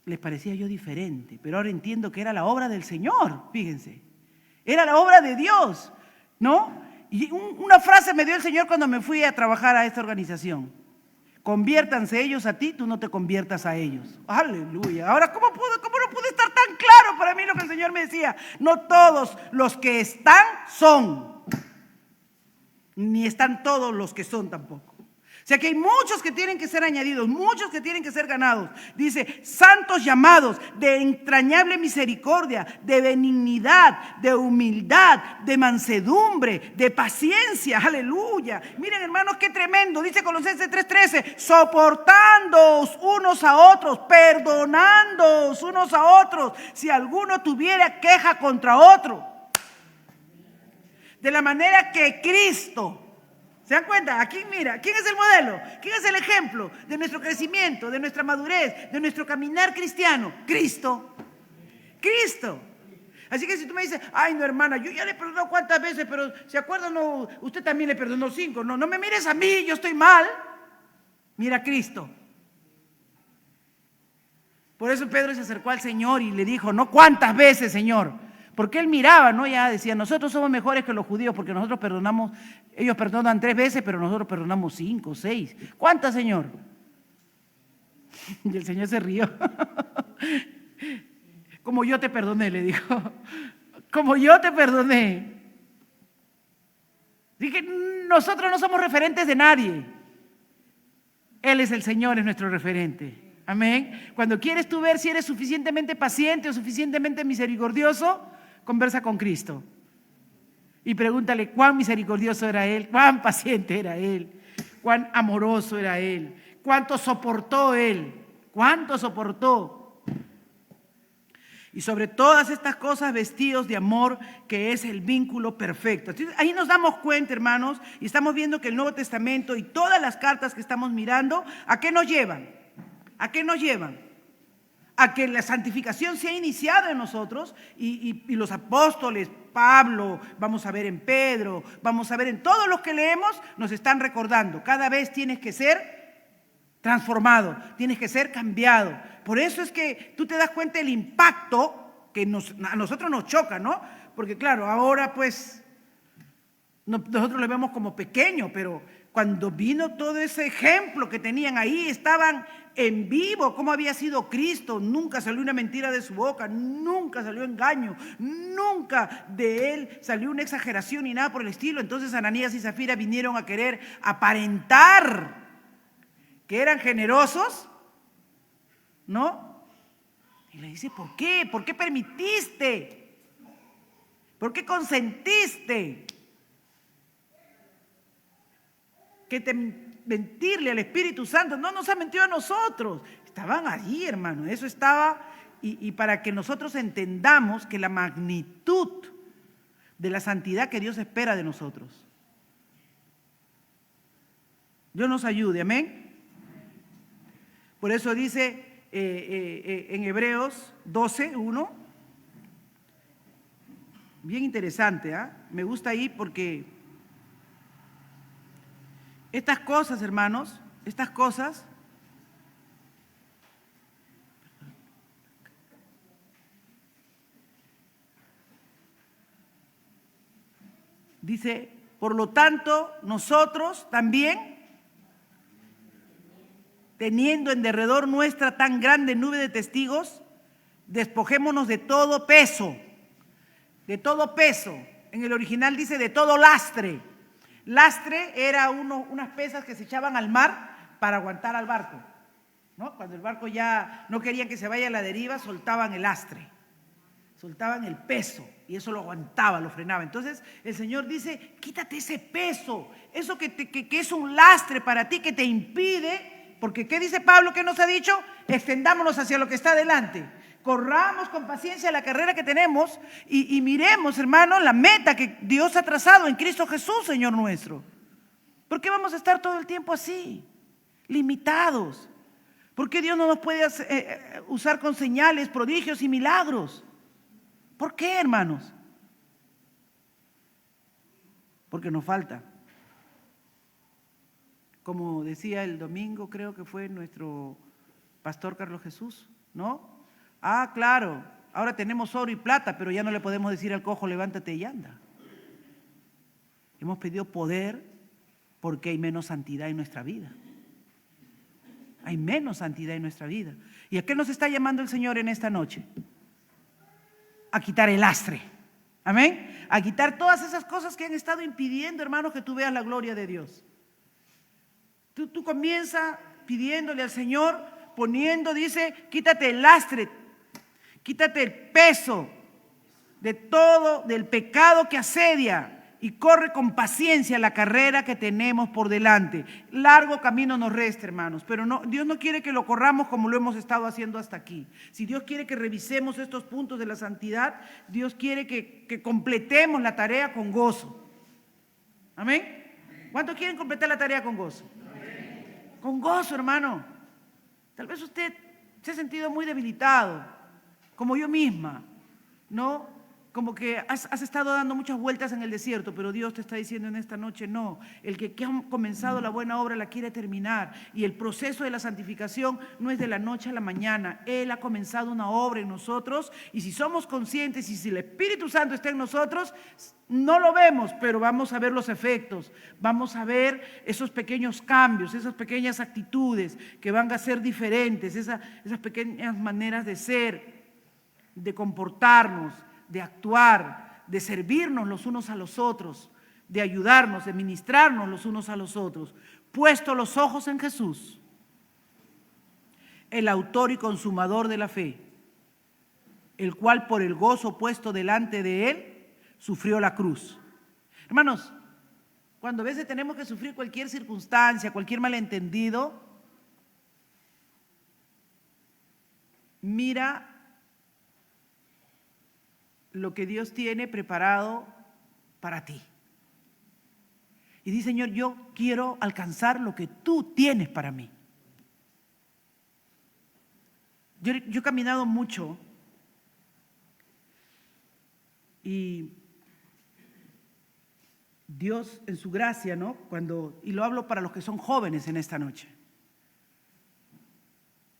Speaker 1: Les parecía yo diferente, pero ahora entiendo que era la obra del Señor, fíjense. Era la obra de Dios, ¿no? Y una frase me dio el Señor cuando me fui a trabajar a esta organización. Conviértanse ellos a ti, tú no te conviertas a ellos. Aleluya. Ahora, ¿cómo no pude estar tan claro para mí lo que el Señor me decía? No todos los que están son, ni están todos los que son tampoco. O sea que hay muchos que tienen que ser añadidos, muchos que tienen que ser ganados. Dice, santos llamados de entrañable misericordia, de benignidad, de humildad, de mansedumbre, de paciencia. Aleluya. Miren, hermanos, qué tremendo. Dice Colosenses 3:13, soportándoos unos a otros, perdonándoos unos a otros, si alguno tuviera queja contra otro. de la manera que Cristo. ¿Se dan cuenta? Aquí mira, ¿quién es el modelo? ¿Quién es el ejemplo de nuestro crecimiento, de nuestra madurez, de nuestro caminar cristiano? Cristo. Cristo. Así que si tú me dices, ay no hermana, yo ya le perdono cuántas veces, pero ¿se acuerdan? No, usted también le perdonó 5. No, no me mires a mí, yo estoy mal. Mira a Cristo. Por eso Pedro se acercó al Señor y le dijo, no cuántas veces, Señor. Porque él miraba, ¿no? Ya decía, nosotros somos mejores que los judíos porque nosotros perdonamos, ellos perdonan 3 veces, pero nosotros perdonamos 5, 6. ¿Cuántas, Señor? Y el Señor se rió. Como yo te perdoné, le dijo. Como yo te perdoné. Dije, nosotros no somos referentes de nadie. Él es el Señor, es nuestro referente. Amén. Cuando quieres tú ver si eres suficientemente paciente o suficientemente misericordioso, conversa con Cristo. Y pregúntale cuán misericordioso era Él, cuán paciente era Él, cuán amoroso era Él, cuánto soportó Él, cuánto soportó. Y sobre todas estas cosas vestidos de amor, que es el vínculo perfecto. Entonces, ahí nos damos cuenta, hermanos, y estamos viendo que el Nuevo Testamento y todas las cartas que estamos mirando, ¿a qué nos llevan? ¿A qué nos llevan? A que la santificación sea iniciada en nosotros y los apóstoles, Pablo, vamos a ver en Pedro, vamos a ver en todos los que leemos, nos están recordando, cada vez tienes que ser transformado, tienes que ser cambiado. Por eso es que tú te das cuenta del impacto que a nosotros nos choca, ¿no? Porque claro, ahora pues nosotros lo vemos como pequeño, pero cuando vino todo ese ejemplo que tenían ahí, estaban en vivo, cómo había sido Cristo, nunca salió una mentira de su boca, nunca salió engaño, nunca de él salió una exageración ni nada por el estilo. Entonces Ananías y Zafira vinieron a querer aparentar que eran generosos, ¿no? Y le dice, ¿por qué? ¿Por qué permitiste? ¿Por qué consentiste que mentirle al Espíritu Santo? No nos ha mentido a nosotros. Estaban allí, hermano. Eso estaba, y para que nosotros entendamos que la magnitud de la santidad que Dios espera de nosotros. Dios nos ayude, amén. Por eso dice en Hebreos 12:1, bien interesante, ¿eh? Me gusta ahí porque estas cosas, hermanos, estas cosas dice, por lo tanto, nosotros también, teniendo en derredor nuestra tan grande nube de testigos, despojémonos de todo peso, de todo peso. En el original dice de todo lastre. Lastre era unas pesas que se echaban al mar para aguantar al barco, ¿no? Cuando el barco ya no querían que se vaya a la deriva, soltaban el lastre, soltaban el peso y eso lo aguantaba, lo frenaba. Entonces el Señor dice, quítate ese peso, eso que es un lastre para ti, que te impide. Porque ¿qué dice Pablo? ¿Qué nos ha dicho? Extendámonos hacia lo que está delante. Corramos con paciencia la carrera que tenemos y miremos, hermano, la meta que Dios ha trazado en Cristo Jesús, Señor nuestro. ¿Por qué vamos a estar todo el tiempo así, limitados? ¿Por qué Dios no nos puede usar con señales, prodigios y milagros? ¿Por qué, hermanos? Porque nos falta. Como decía el domingo, creo que fue nuestro pastor Carlos Jesús, ¿no? Ah, claro, ahora tenemos oro y plata, pero ya no le podemos decir al cojo, levántate y anda. Hemos pedido poder porque hay menos santidad en nuestra vida. Hay menos santidad en nuestra vida. ¿Y a qué nos está llamando el Señor en esta noche? A quitar el lastre. Amén. A quitar todas esas cosas que han estado impidiendo, hermanos, que tú veas la gloria de Dios. Tú comienza pidiéndole al Señor, poniendo, dice, quítate el lastre, quítate el peso de todo, del pecado que asedia y corre con paciencia la carrera que tenemos por delante. Largo camino nos resta, hermanos, pero no, Dios no quiere que lo corramos como lo hemos estado haciendo hasta aquí. Si Dios quiere que revisemos estos puntos de la santidad, Dios quiere que completemos la tarea con gozo. ¿Amén? ¿Cuántos quieren completar la tarea con gozo? Con gozo, hermano. Tal vez usted se ha sentido muy debilitado, como yo misma, ¿no? Como que has estado dando muchas vueltas en el desierto, pero Dios te está diciendo en esta noche, no, el que ha comenzado la buena obra la quiere terminar, y el proceso de la santificación no es de la noche a la mañana. Él ha comenzado una obra en nosotros, y si somos conscientes y si el Espíritu Santo está en nosotros, no lo vemos, pero vamos a ver los efectos, vamos a ver esos pequeños cambios, esas pequeñas actitudes que van a ser diferentes, esas pequeñas maneras de ser, de comportarnos, de actuar, de servirnos los unos a los otros, de ayudarnos, de ministrarnos los unos a los otros. Puesto los ojos en Jesús, el autor y consumador de la fe, el cual por el gozo puesto delante de él, sufrió la cruz. Hermanos, cuando a veces tenemos que sufrir cualquier circunstancia, cualquier malentendido, mira lo que Dios tiene preparado para ti. Y dice, Señor, yo quiero alcanzar lo que tú tienes para mí. Yo he caminado mucho y Dios en su gracia, ¿no? Y lo hablo para los que son jóvenes en esta noche.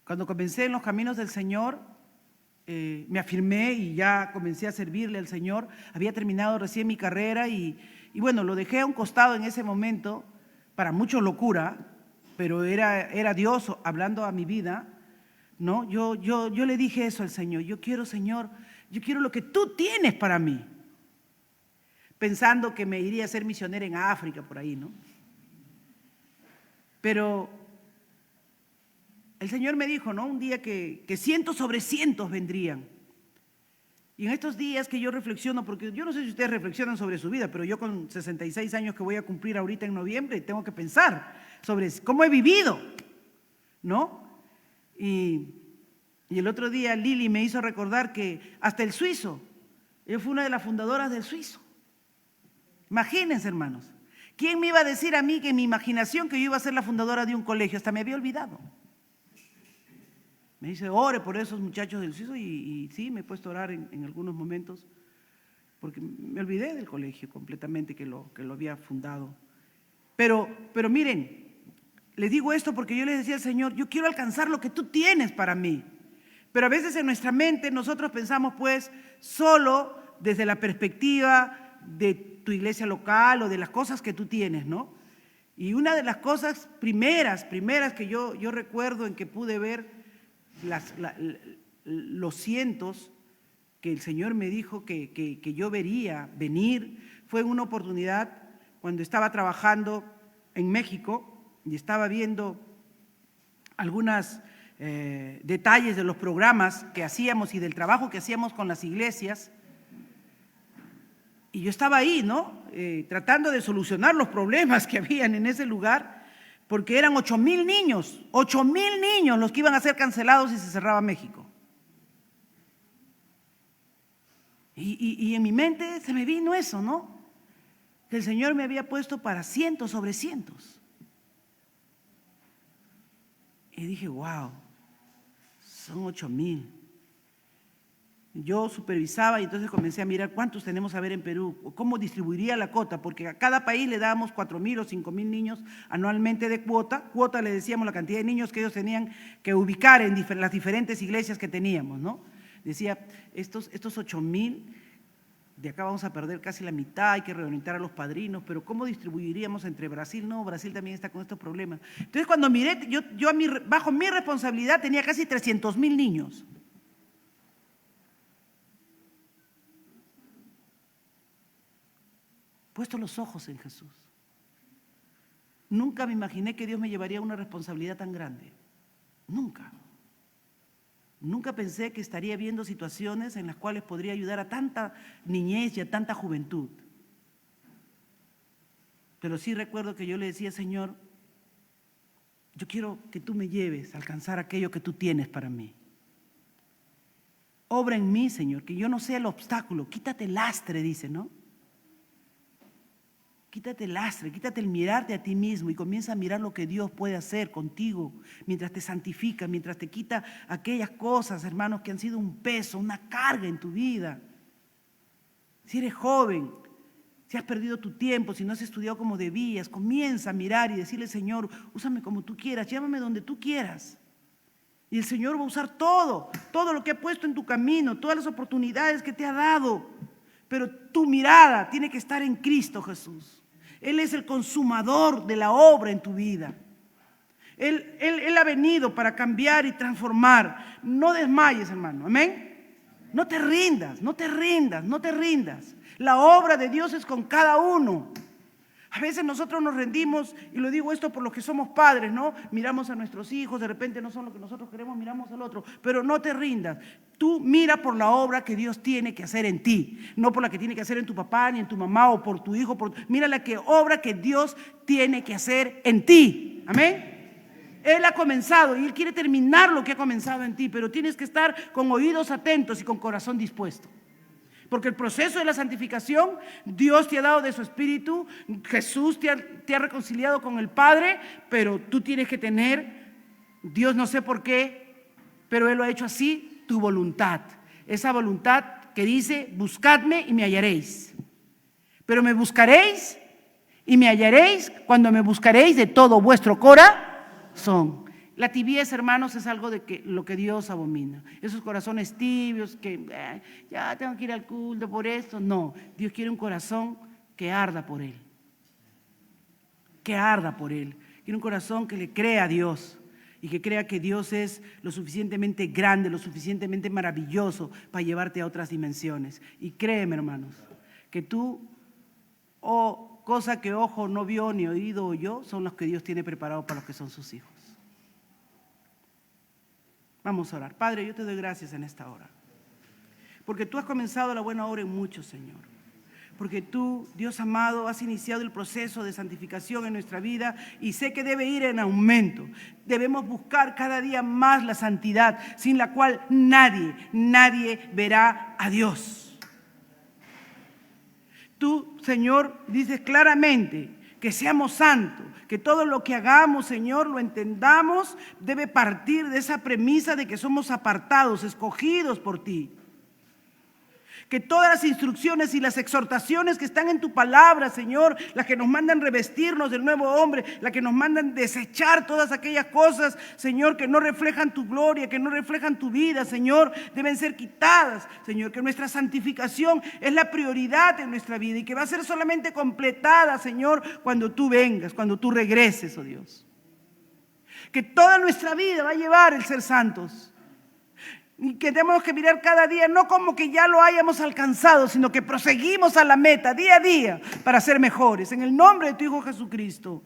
Speaker 1: Cuando comencé en los caminos del Señor, me afirmé y ya comencé a servirle al Señor. Había terminado recién mi carrera y bueno, lo dejé a un costado en ese momento, para mucho locura, pero era Dios hablando a mi vida, ¿no? Yo le dije eso al Señor, Señor, yo quiero lo que tú tienes para mí, pensando que me iría a ser misionera en África, por ahí, ¿no? Pero el Señor me dijo, ¿no? Un día que cientos sobre cientos vendrían. Y en estos días que yo reflexiono, porque yo no sé si ustedes reflexionan sobre su vida, pero yo con 66 años que voy a cumplir ahorita en noviembre, tengo que pensar sobre cómo he vivido, ¿no? Y el otro día Lili me hizo recordar que hasta el suizo, ella fue una de las fundadoras del suizo. Imagínense, hermanos, ¿quién me iba a decir a mí que en mi imaginación que yo iba a ser la fundadora de un colegio? Hasta me había olvidado. Me dice, ore por esos muchachos del suizo y sí, me he puesto a orar en algunos momentos, porque me olvidé del colegio completamente que lo había fundado. Pero miren, les digo esto porque yo les decía al Señor, yo quiero alcanzar lo que tú tienes para mí. Pero a veces en nuestra mente nosotros pensamos pues solo desde la perspectiva de tu iglesia local o de las cosas que tú tienes, ¿no? Y una de las cosas primeras que yo recuerdo en que pude ver los cientos que el Señor me dijo que yo vería venir, fue una oportunidad cuando estaba trabajando en México y estaba viendo algunos detalles de los programas que hacíamos y del trabajo que hacíamos con las iglesias. Y yo estaba ahí, ¿no? Tratando de solucionar los problemas que habían en ese lugar, porque eran 8,000 niños los que iban a ser cancelados si se cerraba México. Y en mi mente se me vino eso, ¿no? Que el Señor me había puesto para cientos sobre cientos. Y dije, wow, son 8,000. Yo supervisaba y entonces comencé a mirar cuántos tenemos a ver en Perú, cómo distribuiría la cuota, porque a cada país le dábamos 4,000 o 5,000 niños anualmente de cuota. Cuota le decíamos la cantidad de niños que ellos tenían que ubicar en las diferentes iglesias que teníamos, ¿no? Decía, estos 8,000, de acá vamos a perder casi la mitad, hay que reorientar a los padrinos, pero ¿cómo distribuiríamos entre Brasil? No, Brasil también está con estos problemas. Entonces cuando miré, yo bajo mi responsabilidad tenía casi 300,000 niños. Puesto los ojos en Jesús. Nunca me imaginé que Dios me llevaría a una responsabilidad tan grande. Nunca. Nunca pensé que estaría viendo situaciones en las cuales podría ayudar a tanta niñez y a tanta juventud. Pero sí recuerdo que yo le decía, Señor, yo quiero que tú me lleves a alcanzar aquello que tú tienes para mí. Obra en mí, Señor, que yo no sea el obstáculo. Quítate el lastre, dice, ¿no? Quítate el lastre, quítate el mirarte a ti mismo y comienza a mirar lo que Dios puede hacer contigo mientras te santifica, mientras te quita aquellas cosas, hermanos, que han sido un peso, una carga en tu vida. Si eres joven, si has perdido tu tiempo, si no has estudiado como debías, comienza a mirar y decirle: Señor, úsame como tú quieras, llámame donde tú quieras. Y el Señor va a usar todo lo que ha puesto en tu camino, todas las oportunidades que te ha dado. Pero tu mirada tiene que estar en Cristo Jesús. Él es el consumador de la obra en tu vida. Él ha venido para cambiar y transformar. No desmayes, hermano. Amén. No te rindas, no te rindas, no te rindas. La obra de Dios es con cada uno. A veces nosotros nos rendimos, y lo digo esto por los que somos padres, ¿no? Miramos a nuestros hijos, de repente no son lo que nosotros queremos, miramos al otro, pero no te rindas. Tú mira por la obra que Dios tiene que hacer en ti, no por la que tiene que hacer en tu papá, ni en tu mamá, o por tu hijo. Mira la obra que Dios tiene que hacer en ti. Amén. Él ha comenzado y Él quiere terminar lo que ha comenzado en ti, pero tienes que estar con oídos atentos y con corazón dispuesto. Porque el proceso de la santificación, Dios te ha dado de su Espíritu, Jesús te ha reconciliado con el Padre, pero tú tienes que tener, Dios no sé por qué, pero Él lo ha hecho así, tu voluntad. Esa voluntad que dice: buscadme y me hallaréis. Pero me buscaréis y me hallaréis cuando me buscaréis de todo vuestro corazón. La tibieza, hermanos, es algo de lo que Dios abomina. Esos corazones tibios que ya tengo que ir al culto por esto. No, Dios quiere un corazón que arda por Él. Que arda por Él. Quiere un corazón que le crea a Dios y que crea que Dios es lo suficientemente grande, lo suficientemente maravilloso para llevarte a otras dimensiones. Y créeme, hermanos, que tú, cosa que ojo no vio ni oído oyó, son los que Dios tiene preparados para los que son sus hijos. Vamos a orar. Padre, yo te doy gracias en esta hora, porque tú has comenzado la buena obra en muchos, Señor. Porque tú, Dios amado, has iniciado el proceso de santificación en nuestra vida y sé que debe ir en aumento. Debemos buscar cada día más la santidad, sin la cual nadie verá a Dios. Tú, Señor, dices claramente que seamos santos, que todo lo que hagamos, Señor, lo entendamos, debe partir de esa premisa de que somos apartados, escogidos por ti. Que todas las instrucciones y las exhortaciones que están en tu palabra, Señor, las que nos mandan revestirnos del nuevo hombre, las que nos mandan desechar todas aquellas cosas, Señor, que no reflejan tu gloria, que no reflejan tu vida, Señor, deben ser quitadas, Señor, que nuestra santificación es la prioridad en nuestra vida y que va a ser solamente completada, Señor, cuando tú vengas, cuando tú regreses, oh Dios. Que toda nuestra vida va a llevar el ser santos. Y que tenemos que mirar cada día, no como que ya lo hayamos alcanzado, sino que proseguimos a la meta día a día para ser mejores. En el nombre de tu Hijo Jesucristo.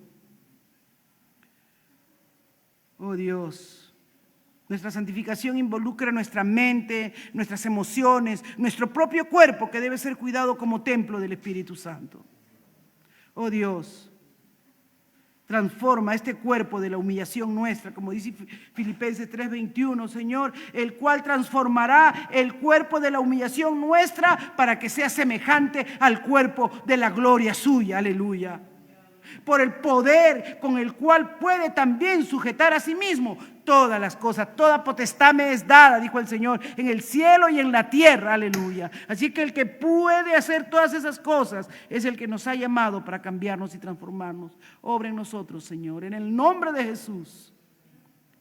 Speaker 1: Oh Dios, nuestra santificación involucra nuestra mente, nuestras emociones, nuestro propio cuerpo, que debe ser cuidado como templo del Espíritu Santo. Oh Dios, transforma este cuerpo de la humillación nuestra, como dice Filipenses 3:21, Señor, el cual transformará el cuerpo de la humillación nuestra para que sea semejante al cuerpo de la gloria suya. Aleluya. Por el poder con el cual puede también sujetar a sí mismo todas las cosas. Toda potestad me es dada, dijo el Señor, en el cielo y en la tierra. Aleluya. Así que el que puede hacer todas esas cosas es el que nos ha llamado para cambiarnos y transformarnos. Obra en nosotros, Señor. En el nombre de Jesús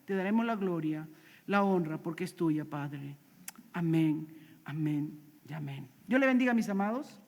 Speaker 1: te daremos la gloria, la honra, porque es tuya, Padre. Amén, amén y amén. Dios le bendiga, mis amados.